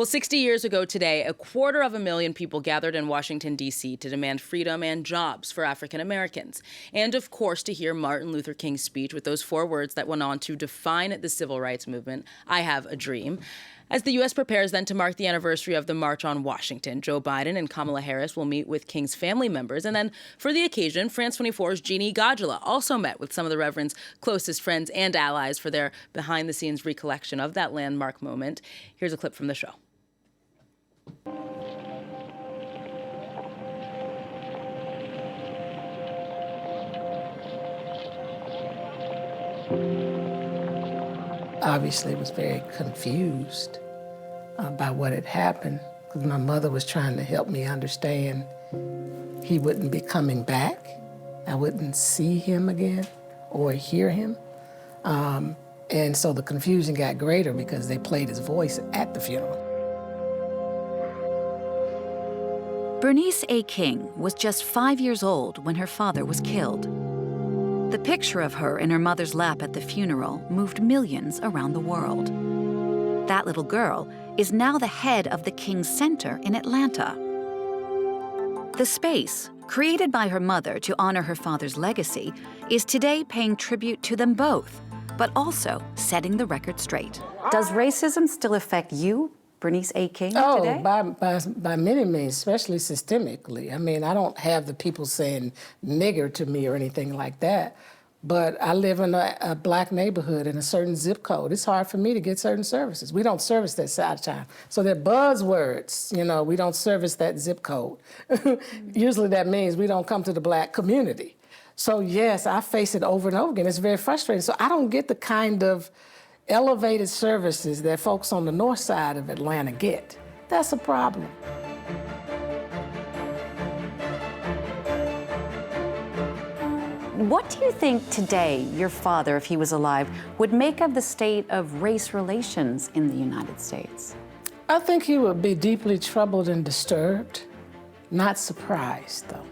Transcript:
Well, 60 years ago today, 250,000 people gathered in Washington, D.C. to demand freedom and jobs for African Americans. And, of course, to hear Martin Luther King's speech with those 4 words that went on to define the civil rights movement, I have a dream. As the U.S. prepares then to mark the anniversary of the March on Washington, Joe Biden and Kamala Harris will meet with King's family members. And then for the occasion, France 24's Genie Godula also met with some of the Reverend's closest friends and allies for their behind-the-scenes recollection of that landmark moment. Here's a clip from the show. Obviously was very confused by what had happened, because my mother was trying to help me understand he wouldn't be coming back. I wouldn't see him again or hear him. And so the confusion got greater because they played his voice at the funeral. Bernice King was just 5 years old when her father was killed. The picture of her in her mother's lap at the funeral moved millions around the world. That little girl is now the head of the King Center in Atlanta. The space, created by her mother to honor her father's legacy, is today paying tribute to them both, but also setting the record straight. Does racism still affect you, Bernice King, today? By many means, especially systemically. I mean, I don't have the people saying nigger to me or anything like that, but I live in a black neighborhood in a certain zip code. It's hard for me to get certain services. We don't service that side of town. So they're buzzwords, you know, we don't service that zip code. Usually that means we don't come to the black community. So yes, I face it over and over again. It's very frustrating. So I don't get the kind of elevated services that folks on the north side of Atlanta get. That's a problem. What do you think today your father, if he was alive, would make of the state of race relations in the United States? I think he would be deeply troubled and disturbed. Not surprised, though.